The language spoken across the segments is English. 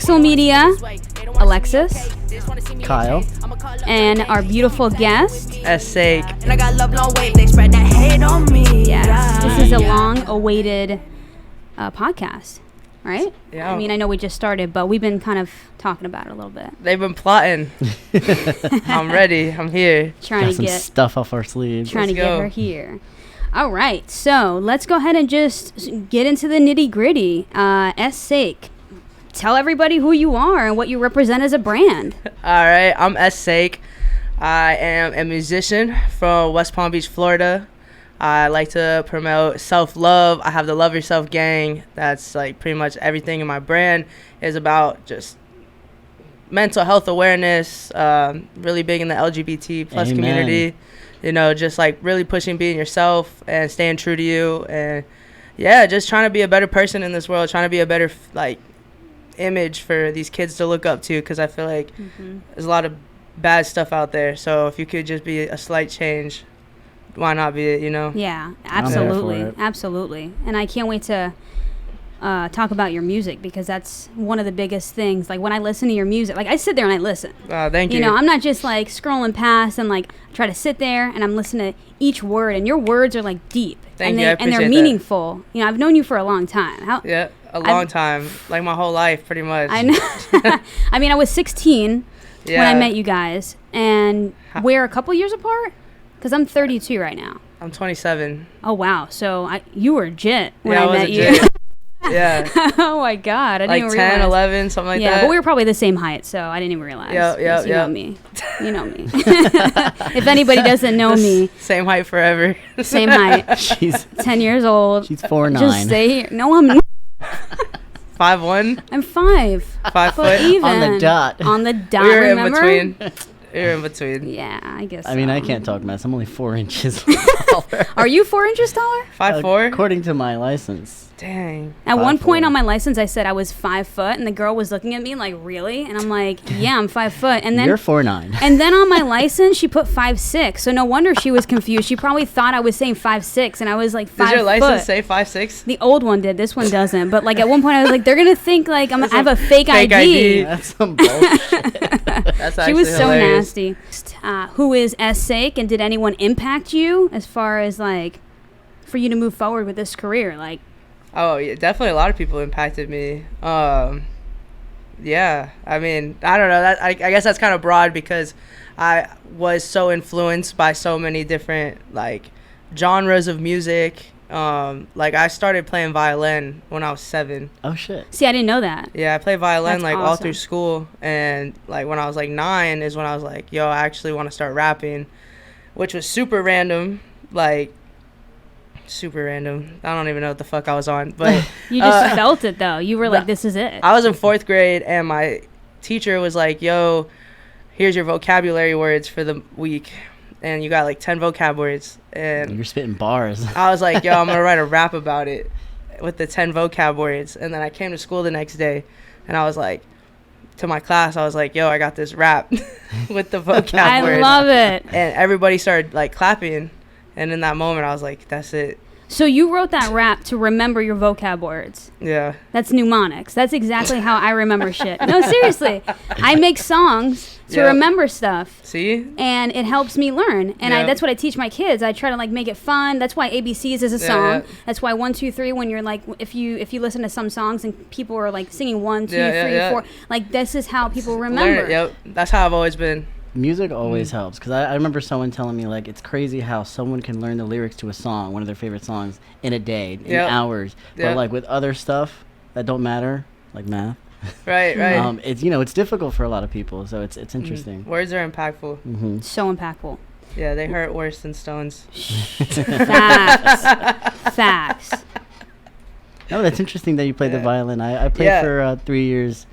Jaxel Media, Alexis, Kyle, and our beautiful guest, S.Saik. Yes, this is a long-awaited podcast, right? Yeah. I mean, I know we just started, but we've been kind of talking about it a little bit. They've been plotting. I'm ready. I'm here. Trying got to some get stuff off our sleeves. trying to Let's get go. her here. All right, so let's go ahead and just get into the nitty-gritty. S.Saik, tell everybody who you are and what you represent as a brand. All right. I'm S.Saik. I am a musician from West Palm Beach, Florida. I like to promote self-love. I have the Love Yourself gang. That's like pretty much everything in my brand is about just mental health awareness, really big in the LGBT plus Amen. community. You know, just like really pushing being yourself and staying true to you. And yeah, just trying to be a better person in this world, trying to be a better like image for these kids to look up to, because I feel like there's a lot of bad stuff out there. So if you could just be a slight change, why not be it, you know? Yeah, I'm there for absolutely, it. absolutely. And I can't wait to talk about your music, because that's one of the biggest things. Like when I listen to your music, like I sit there and I listen. Thank you. You know, I'm not just like scrolling past and like try to sit there and I'm listening to each word, and your words are like deep. Thank and you, I and they're appreciate that. meaningful. You know, I've known you for a long time. Yeah, a long time, like my whole life, pretty much. I know. I mean, I was 16 when I met you guys, and we're a couple years apart, because I'm 32 right now. I'm 27. Oh wow! So you were legit when Yeah, I was met a you. jit. Yeah, Oh my god! I didn't like even 10, realize. 11, something like Yeah, that. but we were probably the same height, so I didn't even realize. Yep, yep, 'Cause you know yep. me. You know me. If anybody doesn't know me, Same height forever. same height. She's 10 years old. she's 4'9". Just stay here. No, I'm not. 5'1", I'm 5. 5 But foot. even On the dot. On the dot. We were in remember? between. We were in between. Yeah, I guess. I mean, so. I can't talk mess. I'm only 4 inches taller. Are you 4 inches taller? 5'4". According to my license. Dang. At one point 5'4". on my license, I said I was 5 foot, and the girl was looking at me like, "Really?" And I'm like, "Yeah, I'm 5 foot." And then You're 4'9". And then on my license, she put 5'6". So no wonder she was confused. She probably thought I was saying 5'6", and I was like 5 Did your license foot. say 5'6"? The old one did. This one doesn't. But like at one point, I was like, they're gonna think like I have a fake fake ID. ID. That's some bullshit. That's She actually was so hilarious. nasty. Who is S.Saik, and did anyone impact you as far as like for you to move forward with this career? Like, Oh, yeah, definitely a lot of people impacted me. Yeah, I mean, I don't know. I guess that's kind of broad, because I was so influenced by so many different like genres of music. Like I started playing violin when I was 7. Oh shit. see, I didn't know that. Yeah, I played violin That's like all awesome. through school, and like when I was like 9 is when I was like, yo, I actually want to start rapping, which was super random, like super random. I don't even know what the fuck I was on, but You just felt it though. You were like, this is it. I was in 4th grade, and my teacher was like, yo, here's your vocabulary words for the week, and you got like 10 vocab words, and You're spitting bars. I was like, yo, I'm gonna write a rap about it with the 10 vocab words. And then I came to school the next day, and I was like, to my class, I was like, yo, I got this rap with the vocab I words. love it. And everybody started like clapping, and in that moment I was like, that's it. So you wrote that rap to remember your vocab words. Yeah. That's mnemonics. That's exactly how I remember shit. No, seriously. I make songs to Yeah. remember stuff, See? and it helps me learn. And Yeah. that's what I teach my kids. I try to like make it fun. That's why ABCs is a Yeah, song. yeah. That's why 1, 2, 3. When you're like, if you listen to some songs and people are like singing 1, 2, Yeah, 3, yeah, 4, like this is how people Learn remember. it. Yep. That's how I've always been. Music always helps, because I remember someone telling me like it's crazy how someone can learn the lyrics to a song, one of their favorite songs, in a day, in Yep. hours. Yep. But like with other stuff that don't matter, like math, Right, right. it's it's difficult for a lot people. So it's interesting. Words are impactful. Mm-hmm. So impactful. Yeah, they hurt worse than stones. Facts. Facts. No, that's interesting that you played the Yeah. violin. I played Yeah. for 3 years.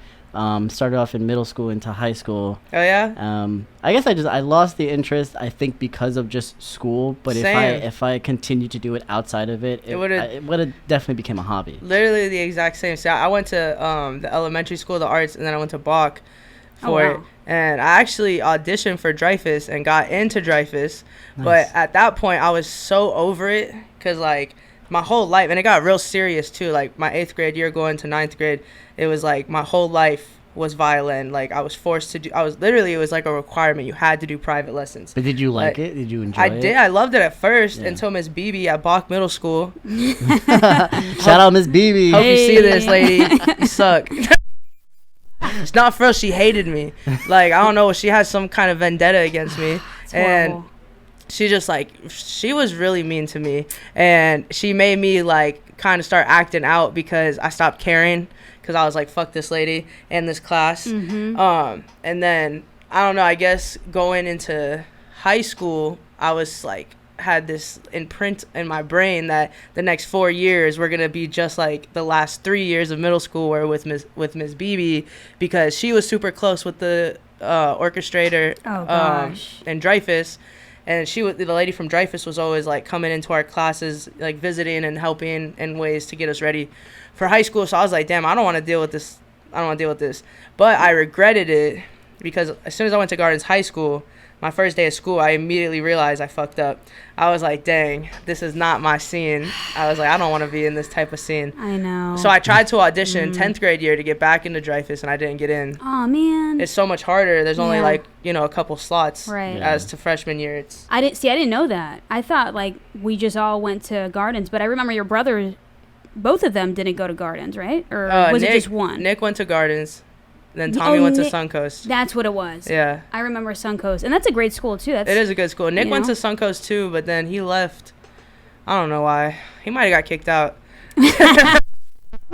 Started off in middle school into high school. Oh, yeah? I guess I lost the interest, I think, because of just school. But Same. if I continued to do it outside of it, it would have definitely become a hobby. Literally the exact same. So I went to the elementary school, the arts, and then I went to Bach for it. wow. And I actually auditioned for Dreyfus and got into Dreyfus. Nice. But at that point, I was so over it, because like my whole life, and it got real serious too. Like my 8th grade year going to 9th grade, it was like my whole life was violin. Like I was forced to do. It was like a requirement. You had to do private lessons. But did you like it? Did you enjoy it? I did. I loved it at first until Miss BB at Bach Middle School. Shout out Miss BB. Hope you see this, lady. You suck. It's not for real. She hated me. Like I don't know. She has some kind of vendetta against me, and she just like she was really mean to me, and she made me like kind of start acting out because I stopped caring. Because I was like, fuck this lady and this class. And then, I don't know, I guess going into high school, I was like, had this imprint in my brain that the next 4 years were going to be just like the last 3 years of middle school were with Miss BB, because she was super close with the orchestrator and Dreyfus. And the lady from Dreyfus was always like coming into our classes, like visiting and helping in ways to get us ready for high school. So I was like, damn, I don't want to deal with this. But I regretted it because as soon as I went to Gardens High School, my first day of school, I immediately realized I fucked up. I was like, dang, this is not my scene. I was like, I don't want to be in this type of scene. I know. So I tried to audition 10th grade year to get back into Dreyfus, and I didn't get in. Oh, man. It's so much harder. There's only like, a couple slots as to freshman year. I didn't know that. I thought like we just all went to Gardens, but I remember your brothers, both of them didn't go to Gardens, right? Or was it just one? Nick went to Gardens. Then Tommy went to Suncoast. That's what it was. Yeah. I remember Suncoast. And that's a great school, too. It is a good school. Nick went to Suncoast, too, but then he left. I don't know why. He might have got kicked out.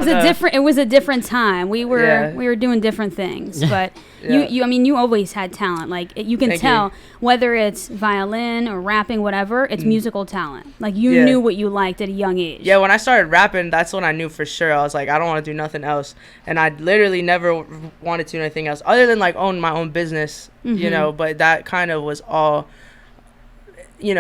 It was a different time. We were doing different things, but you always had talent. Like you can tell whether it's violin or rapping, whatever, it's musical talent. Like you knew what you liked at a young age. Yeah, when I started rapping, that's when I knew for sure. I was like, I don't want to do nothing else, and I literally never wanted to do anything else other than like own my own business, But that kind of was all.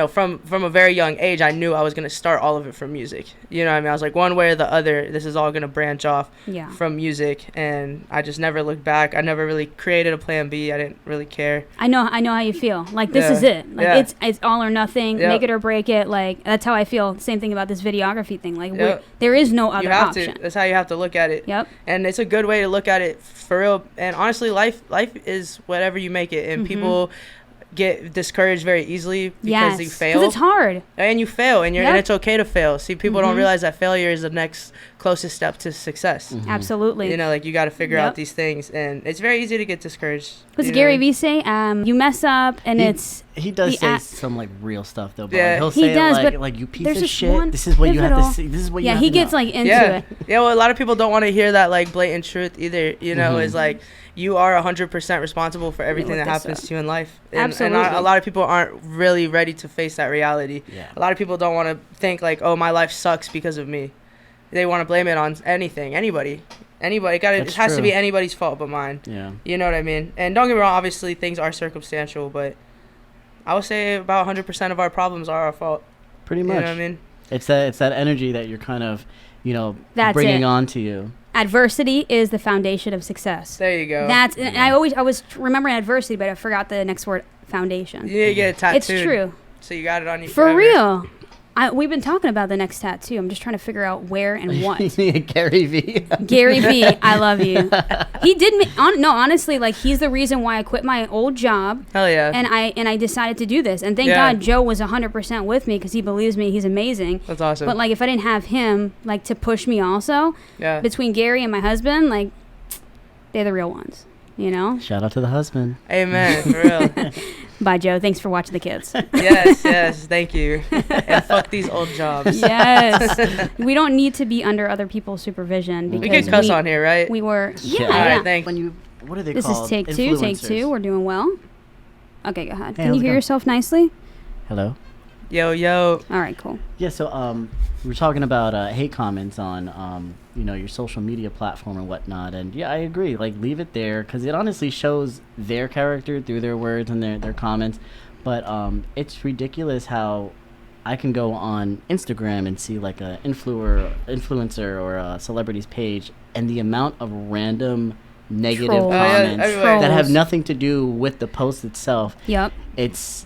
From a very young age, I knew I was going to start all of it from music. You know what I mean? I was like, one way or the other, this is all going to branch off from music. And I just never looked back. I never really created a plan B. I didn't really care. I know how you feel. Like, this is it. Like, it's all or nothing. Make it or break it. Like, that's how I feel. Same thing about this videography thing. Like, there is no other option. That's how you have to look at it. Yep. And it's a good way to look at it for real. And honestly, life is whatever you make it. And people get discouraged very easily because you fail. Because it's hard. And you fail, and it's okay to fail. See, people don't realize that failure is the next closest step to success. Absolutely. Like you got to figure out these things, and it's very easy to get discouraged. What's Gary Vee say? You mess up, and he does say some like real stuff though. But he'll he say does, like you piece of shit. This is what you have to see. This is what you have to know. He gets like into it. Yeah, well, a lot of people don't want to hear that like blatant truth either. Is like you are 100% responsible for everything that happens to you in life. Absolutely. And a lot of people aren't really ready to face that reality. Yeah. A lot of people don't want to think like, oh, my life sucks because of me. They want to blame it on anybody. It has to be anybody's fault but mine. Yeah. You know what I mean? And don't get me wrong, obviously things are circumstantial, but I would say about 100% of our problems are our fault. Pretty much. You know what I mean? It's that energy that you're kind of, That's bringing on to you. Adversity is the foundation of success. There you go. And I was remembering adversity, but I forgot the next word, foundation. You need to get it tattooed. It's true. So you got it on you For forever. real. We've been talking about the next tattoo. I'm just trying to figure out where and what. Gary Vee. Gary Vee, I love you. He did me. Honestly, like he's the reason why I quit my old job. Hell yeah. And I decided to do this. And thank God Joe was 100% with me because he believes me. He's amazing. That's awesome. But like if I didn't have him like to push me also, between Gary and my husband, like they're the real ones. Shout out to the husband. Amen. For real. Bye, Joe. Thanks for watching the kids. Yes. Thank you. And fuck these old jobs. Yes. We don't need to be under other people's supervision. Because we can cuss on here, right? We were. Yeah. All right, thanks. What are they this called? This is take two. Take two. We're doing well. Okay, go ahead. Hey, can you hear yourself nicely? Hello. Yo. All right, cool. Yeah, so we were talking about hate comments on your social media platform and whatnot, and I agree. Like, leave it there because it honestly shows their character through their words and their comments. But it's ridiculous how I can go on Instagram and see like a influencer or a celebrity's page, and the amount of random negative comments that have nothing to do with the post itself. Yep.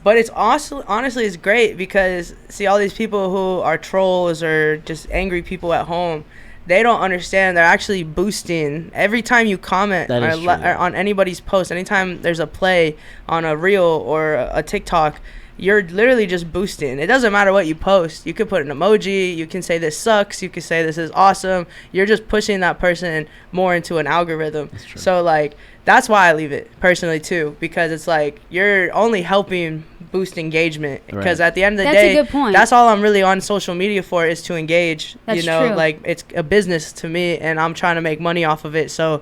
But it's also honestly it's great because see all these people who are trolls or just angry people at home, they don't understand they're actually boosting every time you comment or on anybody's post. Anytime there's a play on a reel or a TikTok, you're literally just boosting. It doesn't matter what you post. You could put an emoji, you can say this sucks, you could say this is awesome. You're just pushing that person more into an algorithm. So like that's why I leave it personally too, because it's like you're only helping boost engagement, because at the end of the day, a good point. That's all I'm really on social media for, is to engage. That's you know, true. like it's a business to me and I'm trying to make money off of it. So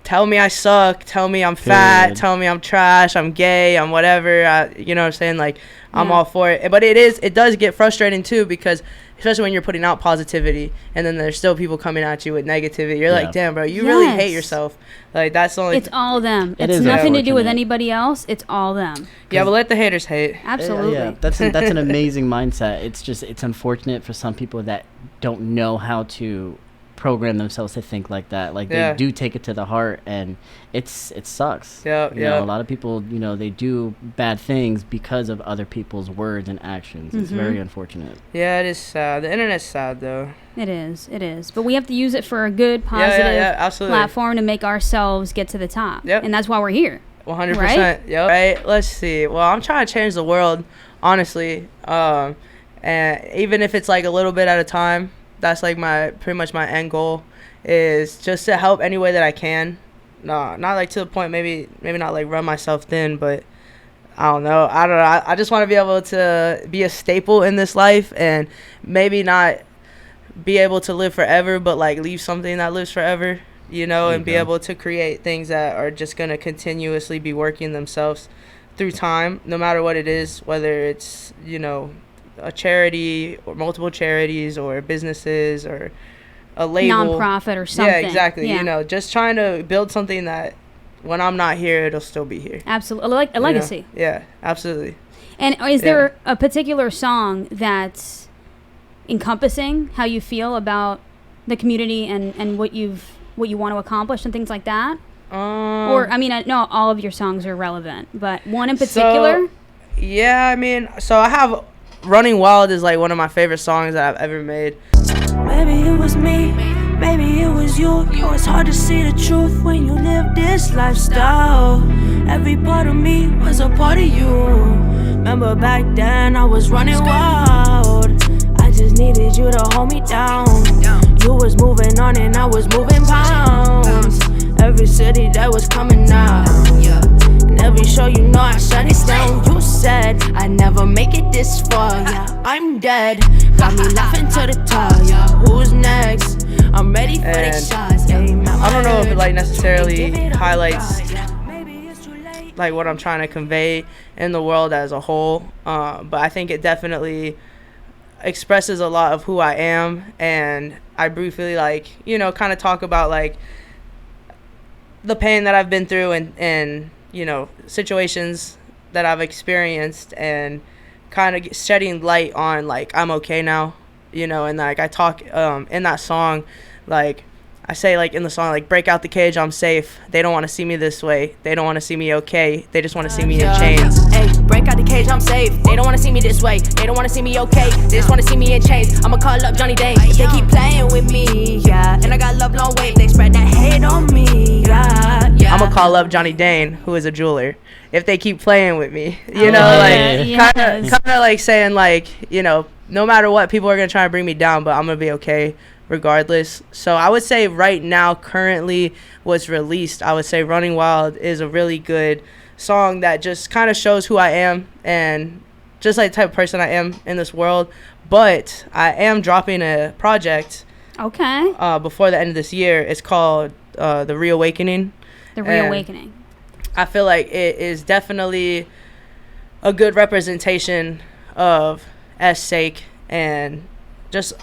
tell me I suck, tell me I'm fat, tell me I'm trash, I'm gay, I'm whatever, you know what I'm saying? Like, I'm all for it. But it does get frustrating too, because especially when you're putting out positivity and then there's still people coming at you with negativity. You're like, damn, bro, you really hate yourself. Like, that's the only... It's all them. It's nothing to do with anybody else. It's all them. Yeah, but let the haters hate. Absolutely. Yeah, that's an amazing mindset. It's just, it's unfortunate for some people that don't know how to program themselves to think like that. Like, they do take it to the heart, and it sucks. You know, a lot of people, you know, they do bad things because of other people's words and actions. It's very unfortunate. Yeah, it is sad. The internet's sad, though. It is. But we have to use it for a good, positive platform to make ourselves get to the top. And that's why we're here. 100%. Right? Right? Let's see. Well, I'm trying to change the world, honestly. And even if it's like a little bit at a time, that's like pretty much my end goal, is just to help any way that I can. No, not like to the point, maybe not like run myself thin, but I don't know. I just want to be able to be a staple in this life, and maybe not be able to live forever, but like leave something that lives forever, you know, and be able to create things that are just going to continuously be working themselves through time, no matter what it is, whether it's, you know, a charity or multiple charities or businesses or a label, nonprofit or something. Yeah, exactly. You know, just trying to build something that when I'm not here, it'll still be here. Absolutely. Like a legacy. Know? Yeah, absolutely. And is there a particular song that's encompassing how you feel about the community and what you want to accomplish and things like that? Or, I mean, I know all of your songs are relevant, but one in particular? I mean, so I have Running Wild is like one of my favorite songs that I've ever made. Maybe it was me, maybe it was you. It's hard to see the truth when you live this lifestyle. Every part of me was a part of you. Remember back then I was running wild. I just needed you to hold me down. You was moving on and I was moving pounds. Every city that was coming out. Every show, you know, I shut it down. You said I'd never make it this far, yeah, I'm dead. Got me laughing to the top, yeah, who's next? I'm ready for the shots, yeah. I don't know if it like necessarily highlights like what I'm trying to convey in the world as a whole, but I think it definitely expresses a lot of who I am. And I briefly, like, you know, kind of talk about like the pain that I've been through and you know, situations that I've experienced, and kind of shedding light on like I'm okay now, you know. And like I talk in that song, like I say, like in the song, like, break out the cage, I'm safe. They don't want to see me this way. They don't want to see me okay. They just want to see me in chains. Hey, break out the cage, I'm safe. They don't want to see me this way. They don't want to see me okay. They just want to see me in chains. I'ma call up Johnny Dane. They keep playing with me, yeah. And I got love long wave. They spread that hate on me, yeah. I'ma call up Johnny Dane, who is a jeweler, if they keep playing with me. You know, like kind of like saying, like, you know, no matter what, people are gonna try to bring me down, but I'm gonna be okay regardless. So I would say right now, currently what's released, I would say Running Wild is a really good song that just kind of shows who I am and just like the type of person I am in this world. But I am dropping a project before the end of this year. It's called The Reawakening. The Reawakening. I feel like it is definitely a good representation of S.Saik, and just,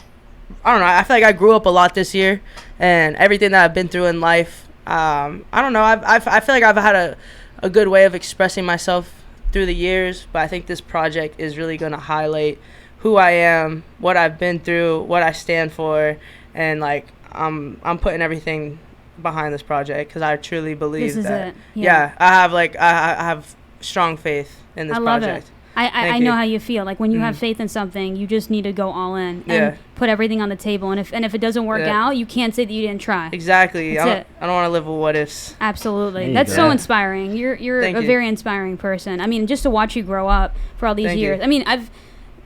I don't know, I feel like I grew up a lot this year, and everything that I've been through in life, I don't know, I feel like I've had a good way of expressing myself through the years, but I think this project is really going to highlight who I am, what I've been through, what I stand for, and like I'm putting everything behind this project because I truly believe this is that it. Yeah. I have strong faith in this project. I know how you feel. Like when you have faith in something, you just need to go all in and put everything on the table. And if it doesn't work out, you can't say that you didn't try. Exactly. I don't want to live with what ifs. Absolutely. That's so inspiring. You're a very inspiring person. I mean, just to watch you grow up for all these years. I mean,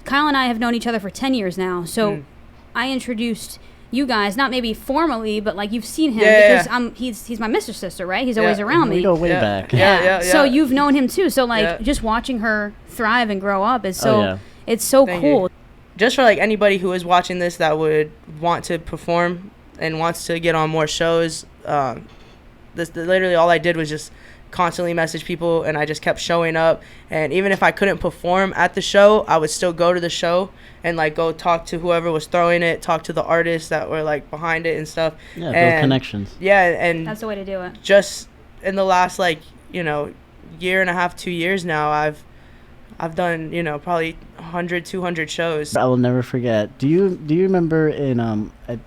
Kyle and I have known each other for 10 years now. So I introduced you guys, not maybe formally, but like you've seen him because he's my Mr. Sister, right? He's always around me. We go way back. Yeah. So you've known him too. So like just watching her thrive and grow up is so it's so cool. Just for like anybody who is watching this that would want to perform and wants to get on more shows, literally all I did was just constantly message people, and I just kept showing up. And even if I couldn't perform at the show, I would still go to the show and like go talk to whoever was throwing it, talk to the artists that were like behind it and stuff. Yeah, build connections. Yeah, and that's the way to do it. Just in the last like year and a half, 2 years now, I've done probably 100, 200 shows. I will never forget. Do you remember in I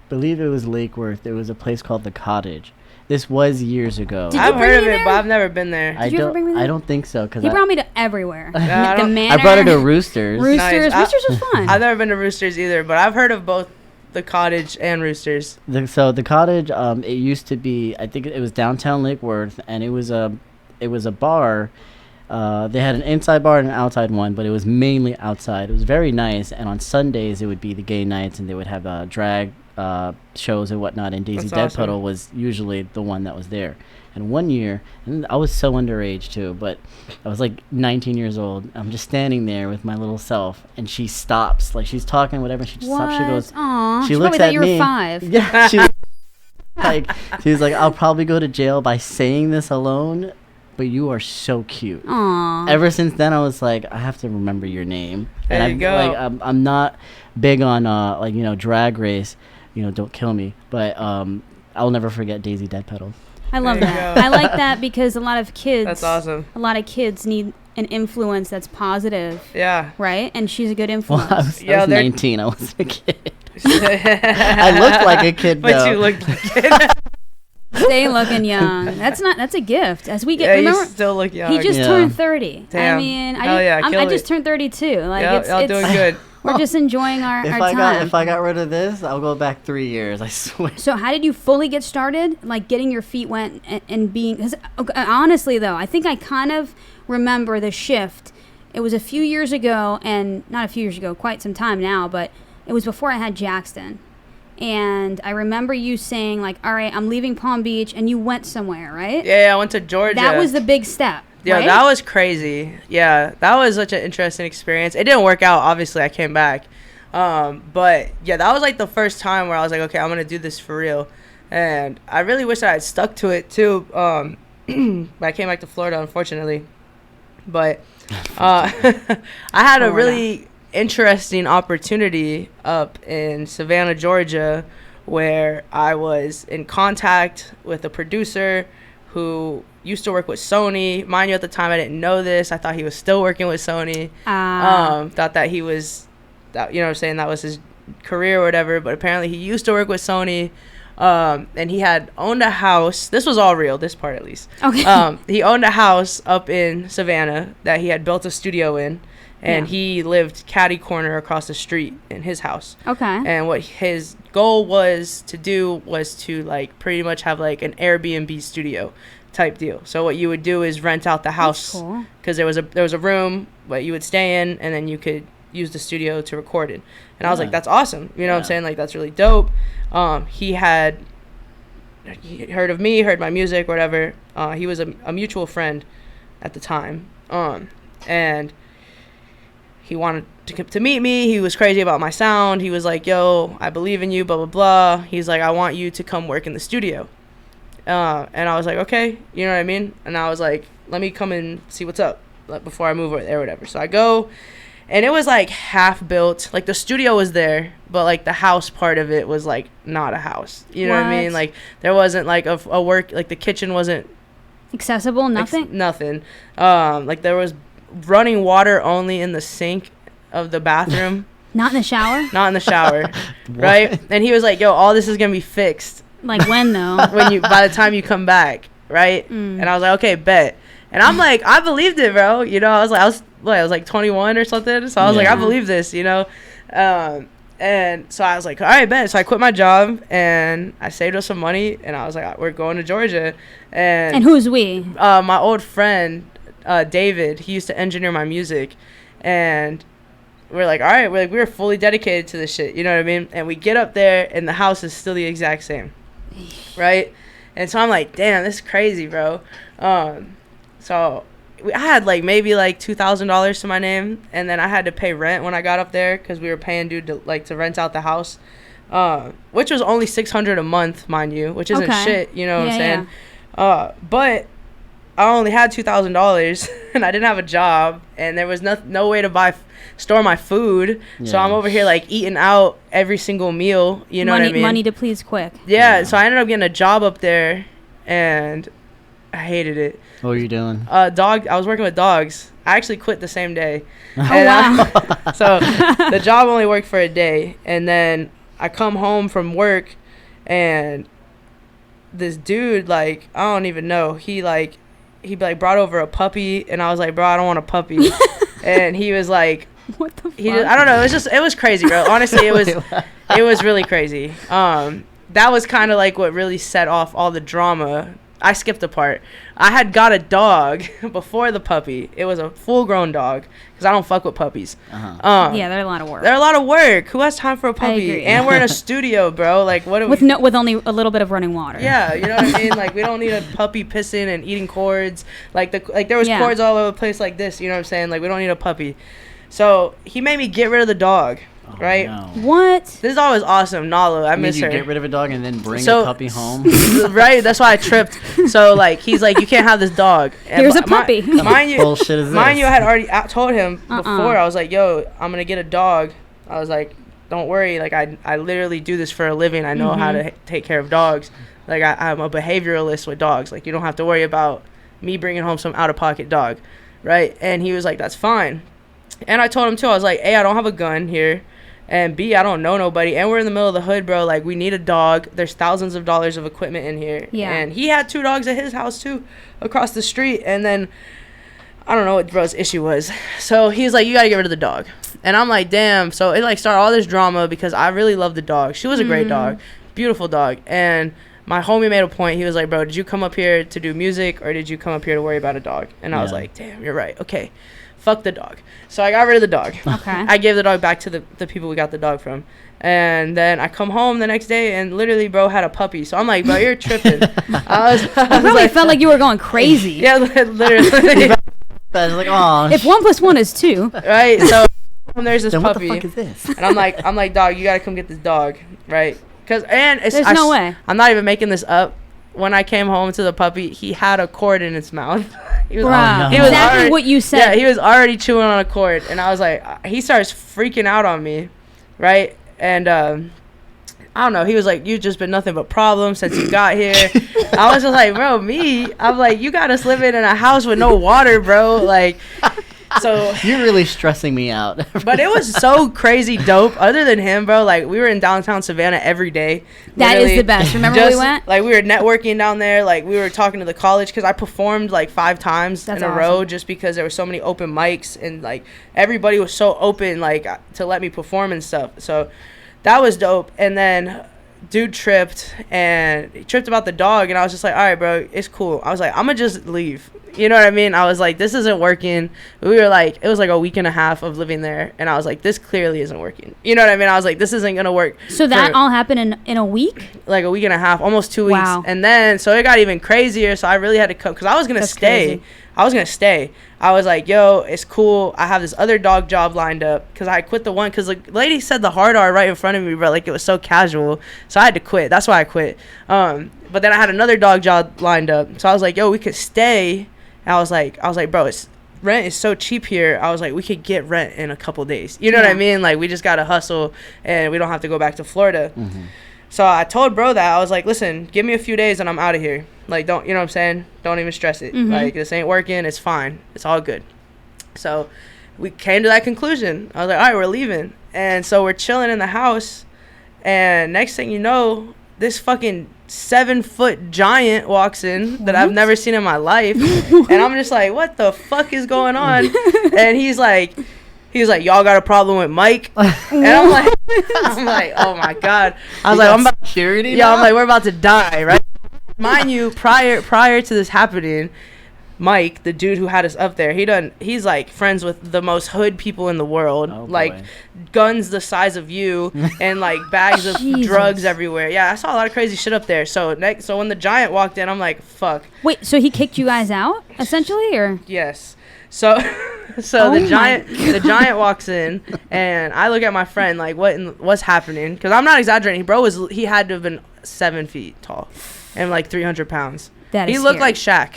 believe it was Lake Worth, there was a place called The Cottage. This was years ago. I've heard of it, but I've never been there. Did you ever bring me there? I don't think so. He brought me to everywhere. The Manor. I brought her to Roosters. Roosters was fun. I've never been to Roosters either, but I've heard of both The Cottage and Roosters. So The Cottage, it used to be, I think it was downtown Lake Worth, and it was a bar. They had an inside bar and an outside one, but it was mainly outside. It was very nice, and on Sundays it would be the gay nights, and they would have drag shows and whatnot, and Daisy Dead Puddle was usually the one that was there. And one year, and I was so underage too, but I was like 19 years old. I'm just standing there with my little self, and she stops, like she's talking whatever. She just stops. She goes, "Aww." She looks at me. You were 5. Yeah, she was like, "I'll probably go to jail by saying this alone, but you are so cute." Aww. Ever since then, I was like, I have to remember your name. There you go. Like, I'm not big on Drag Race. Don't kill me. But I'll never forget Daisy Dead Pedals. I love that. I like that because a lot of kids. That's awesome. A lot of kids need an influence that's positive. Yeah. Right? And she's a good influence. Well, I was 19. I wasn't a kid. I looked like a kid, though. But you looked like a kid. Stay looking young. That's a gift. As we get, remember, you still look young. He just turned 30. Damn. I mean, I just turned 32. Like y'all doing good. We're just enjoying our time. If I got rid of this, I'll go back 3 years. I swear. So how did you fully get started? Like getting your feet wet and being. Cause, honestly, though, I think I kind of remember the shift. It was a few years ago, and not a few years ago, quite some time now, but it was before I had Jackson. And I remember you saying, like, all right, I'm leaving Palm Beach, and you went somewhere, right? Yeah, I went to Georgia. That was the big step. Yeah, right? That was crazy. Yeah, that was such an interesting experience. It didn't work out. Obviously, I came back. But, yeah, that was, like, the first time where I was like, okay, I'm going to do this for real. And I really wish I had stuck to it, too. But I came back to Florida, unfortunately. But I had a really interesting opportunity up in Savannah, Georgia, where I was in contact with a producer who used to work with Sony. Mind you, at the time I didn't know this. I thought he was still working with Sony. Thought that he was, that was his career or whatever, but apparently he used to work with Sony. And he had owned a house. This was all real, this part at least. Okay. He owned a house up in Savannah that he had built a studio in. And he lived catty corner across the street in his house. Okay. And what his goal was to do was to, like, pretty much have, like, an Airbnb studio type deal. So what you would do is rent out the house. Because there was a room that you would stay in, and then you could use the studio to record it. And I was like, that's awesome. You know what I'm saying? Like, that's really dope. He heard of me, heard my music, whatever. He was a mutual friend at the time. And he wanted to meet me. He was crazy about my sound. He was like, yo, I believe in you, blah, blah, blah. He's like, I want you to come work in the studio. And I was like, okay, you know what I mean? And I was like, let me come and see what's up before I move over there or whatever. So I go, and it was like half built. Like the studio was there, but like the house part of it was like not a house. You know what I mean? Like there wasn't like a work, like the kitchen wasn't accessible, nothing? Nothing. Like there was running water only in the sink of the bathroom. Not in the shower? Not in the shower. Right? And he was like, yo, all this is going to be fixed. Like when, though? By the time you come back. Right? And I was like, okay, bet. And I'm like, I believed it, bro. You know, I was I was like 21 or something. So I was like, I believe this, you know. And so I was like, all right, bet. So I quit my job and I saved up some money and I was like, we're going to Georgia. And who's we? My old friend, David. He used to engineer my music, and we're like, all right, we were fully dedicated to this shit. You know what I mean? And we get up there and the house is still the exact same, right? And so I'm like, damn, this is crazy, bro. So I had like maybe like $2,000 to my name, and then I had to pay rent when I got up there because we were paying dude to rent out the house, which was only $600 a month, mind you, which isn't shit, you know what I'm saying? But I only had $2,000 and I didn't have a job, and there was no way to store my food, so I'm over here like eating out every single meal, you know what I mean? Money to please quick. So I ended up getting a job up there, and I hated it. What were you doing? I was working with dogs. I actually quit the same day. Oh, wow. So the job only worked for a day, and then I come home from work, and this dude, like, I don't even know, he brought over a puppy, and I was like, bro, I don't want a puppy. And he was like, what the fuck? I don't know, it was crazy, bro. Honestly, it was really crazy. That was kind of like what really set off all the drama. I skipped a part. I had got a dog before the puppy. It was a full-grown dog because I don't fuck with puppies. Yeah, they're a lot of work. They're a lot of work. Who has time for a puppy? I agree. And we're in a studio, bro. Like, what? With only a little bit of running water. Yeah, you know what I mean. Like, we don't need a puppy pissing and eating cords. Like there was cords all over the place like this. You know what I'm saying? Like, we don't need a puppy. So he made me get rid of the dog. Right? No. What? This dog was awesome. Nala, I miss her. You get rid of a dog and then bring a puppy home? Right? That's why I tripped. So, like, he's like, you can't have this dog. And here's a puppy. Mind you, bullshit is this? Mind you, I had already told him before. I was like, yo, I'm going to get a dog. I was like, don't worry. Like, I literally do this for a living. I know how to take care of dogs. Like, I'm a behavioralist with dogs. Like, you don't have to worry about me bringing home some out-of-pocket dog. Right? And he was like, that's fine. And I told him, too. I was like, A, I don't have a gun here. And B, I don't know nobody. And we're in the middle of the hood, bro. Like, we need a dog. There's thousands of dollars of equipment in here. Yeah. And he had 2 dogs at his house, too, across the street. And then, I don't know what bro's issue was. So he's like, you got to get rid of the dog. And I'm like, damn. So it, like, started all this drama because I really love the dog. She was a great dog. Beautiful dog. And my homie made a point. He was like, bro, did you come up here to do music or did you come up here to worry about a dog? And I was like, damn, you're right. Okay. Fuck the dog. So I got rid of the dog. Okay. I gave the dog back to the people we got the dog from. And then I come home the next day and literally bro had a puppy. So I'm like, bro, you're tripping. I really like, felt like you were going crazy. Yeah, literally. I was like, oh. If 1 + 1 is 2. Right. So there's this then puppy. What the fuck is this? And I'm like, dog, you gotta come get this dog. Right. There's no way. I'm not even making this up. When I came home to the puppy, he had a cord in its mouth. He was, he was exactly already, what you said. Yeah, he was already chewing on a cord, and I was like, he starts freaking out on me, right? And I don't know. He was like, "You've just been nothing but problems since you got here." I was just like, "Bro, I'm like, you got us living in a house with no water, bro." Like. So you're really stressing me out. But it was so crazy dope. Other than him, bro, like we were in downtown Savannah every day. That is the best. Remember when we went? Like we were networking down there. Like we were talking to the college because I performed like 5 times in a row just because there were so many open mics and like everybody was so open like to let me perform and stuff. So that was dope. And then dude tripped and he tripped about the dog and I was just like, all right, bro, it's cool. I was like, I'm gonna just leave. You know what I mean? I was like, this isn't working. We were like, it was like a week and a half of living there. And I was like, this clearly isn't working. You know what I mean? I was like, this isn't going to work. So that all happened in a week? Like a week and a half, almost 2 weeks. Wow. And then, so it got even crazier. So I really had to come because I was going to stay. Crazy. I was going to stay. I was like, yo, it's cool. I have this other dog job lined up because I quit the one because the lady said the hard R right in front of me, bro. Like it was so casual. So I had to quit. That's why I quit. But then I had another dog job lined up. So I was like, yo, we could stay. And I was like, bro, rent is so cheap here. I was like, we could get rent in a couple days. You know what I mean? Like, we just got to hustle, and we don't have to go back to Florida. Mm-hmm. So I told bro that. I was like, listen, give me a few days, and I'm out of here. Like, don't, you know what I'm saying? Don't even stress it. Mm-hmm. Like, this ain't working. It's fine. It's all good. So we came to that conclusion. I was like, all right, we're leaving. And so we're chilling in the house, and next thing you know, this fucking 7-foot giant walks in that I've never seen in my life. And I'm just like, what the fuck is going on? And he's like, y'all got a problem with Mike? And I'm like, oh my God. I was like, I'm about security. Yeah, I'm like, we're about to die, right? Mind you, prior to this happening, Mike, the dude who had us up there, he's like friends with the most hood people in the world. Oh, like boy. Guns the size of you and like bags of drugs everywhere. Yeah, I saw a lot of crazy shit up there. So when the giant walked in, I'm like, fuck. Wait, so he kicked you guys out essentially, or? Yes. So the giant walks in, and I look at my friend like, what's happening? Because I'm not exaggerating. Bro he had to have been 7 feet tall and like 300 pounds. He looked like Shaq.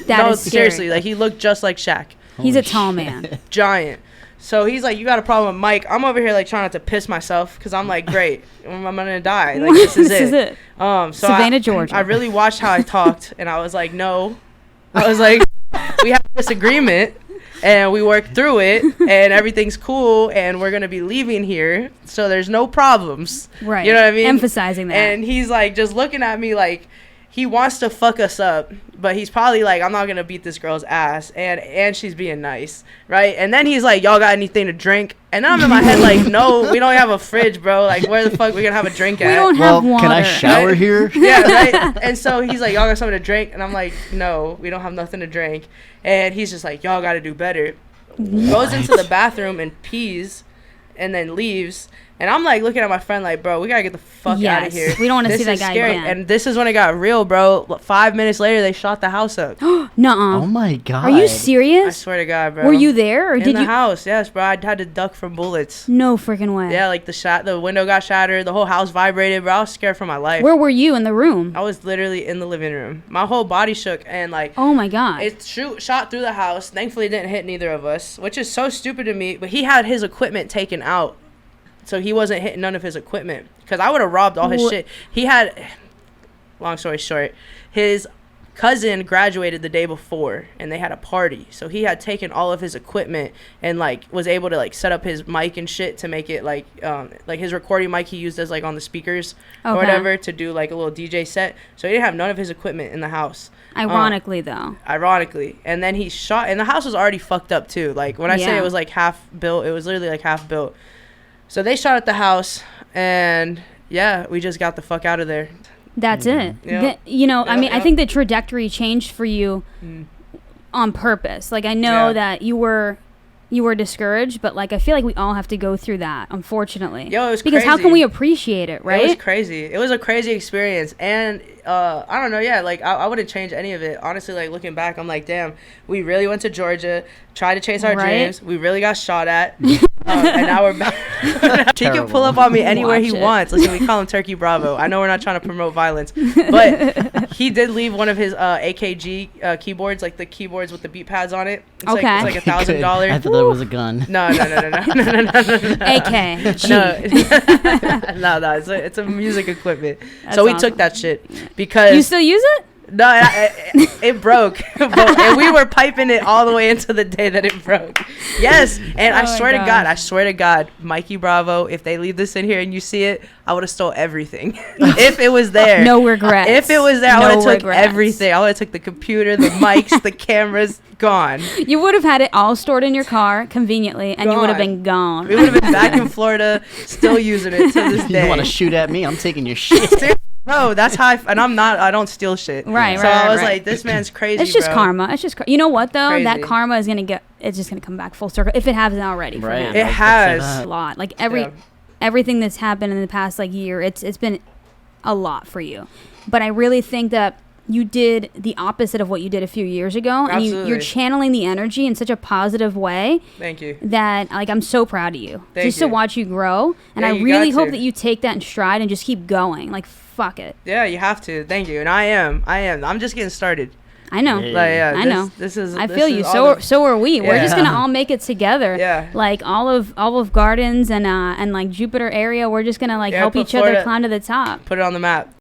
That is scary. Seriously, like he looked just like Shaq. He's a tall man. Giant. So he's like, you got a problem with Mike? I'm over here like trying not to piss myself because I'm like, great, I'm gonna die. Like this is it. So Savannah, Georgia. I really watched how I talked, and I was like, no. I was like, we have a disagreement, and we worked through it, and everything's cool, and we're gonna be leaving here, so there's no problems. Right. You know what I mean? Emphasizing that. And he's like just looking at me like he wants to fuck us up, but he's probably like, I'm not gonna beat this girl's ass, and she's being nice, right? And then he's like, y'all got anything to drink? And then I'm in my head like, no, we don't have a fridge, bro. Like, where the fuck we gonna have a drink at? We don't have water. Can I shower here? Yeah, right. And so he's like, y'all got something to drink? And I'm like, no, we don't have nothing to drink. And he's just like, y'all gotta do better. Goes into the bathroom and pees, and then leaves. And I'm like looking at my friend like, bro, we gotta get the fuck out of here. We don't want to see that guy scary. again. And this is when it got real, bro. 5 minutes later, they shot the house up. Nuh-uh. Oh my God. Are you serious? I swear to God, bro. Were you there, or in did the you? house? Yes, bro. I had to duck from bullets. No freaking way. Yeah, like the window got shattered. The whole house vibrated, bro. I was scared for my life. Where were you in the room? I was literally in the living room. My whole body shook, and like, Oh my God. it shot through the house. Thankfully, it didn't hit neither of us, which is so stupid to me. But he had his equipment taken out, so he wasn't hitting none of his equipment. Because I would have robbed all his shit. He had, long story short, his cousin graduated the day before, and they had a party. So he had taken all of his equipment and like was able to like set up his mic and shit to make it like his recording mic he used as like on the speakers or whatever to do like a little DJ set. So he didn't have none of his equipment in the house. Ironically, though. Ironically. And then he shot, and the house was already fucked up too. Like when I say it was like half built, it was literally like half built. So they shot at the house, and yeah, we just got the fuck out of there. That's it. Yeah. I mean, I think the trajectory changed for you on purpose. Like, I know that you were discouraged, but like I feel like we all have to go through that, unfortunately. Yo, it was because crazy. how can we appreciate it, right? It was crazy. It was a crazy experience, and I don't know. Yeah, like I wouldn't change any of it. Honestly, like looking back, I'm like, damn, we really went to Georgia, tried to chase our dreams. We really got shot at, and now we're back. He can pull up on me anywhere he wants. Listen, we call him Turkey Bravo. I know we're not trying to promote violence, but he did leave one of his AKG keyboards, like the keyboards with the beat pads on it. It's like $1,000. I thought that was a gun. No. AK. No, it's a music equipment. So we took that shit because you still use it? No, it broke, and we were piping it all the way into the day that it broke. Yes, and I swear to God, Mikey Bravo, if they leave this in here and you see it, I would have stole everything. If it was there. No regrets. If it was there, I would have took everything. I would have took the computer, the mics, the cameras, gone. You would have had it all stored in your car conveniently, and you would have been gone. We would have been back in Florida, still using it to this day. You want to shoot at me? I'm taking your shit. No, that's how and I don't steal shit. Right. So I was like, this man's crazy, It's just bro. karma. It's just, you know what, though? Crazy. That karma is going to it's just going to come back full circle, if it hasn't already. For him. It has. A lot. Like, everything that's happened in the past, like, year, it's been a lot for you. But I really think that you did the opposite of what you did a few years ago. Absolutely. And you're channeling the energy in such a positive way. Thank you. That, like, I'm so proud of you. Thank you. To watch you grow. And I really hope that you take that in stride and just keep going. Like, fuck it. Yeah, you have to. Thank you. And I am. I'm just getting started. I know. I know. I feel you. So are we. Yeah. We're just gonna all make it together. Yeah. Like Olive Gardens and like Jupiter area. We're just gonna like help each other climb to the top. Put it on the map.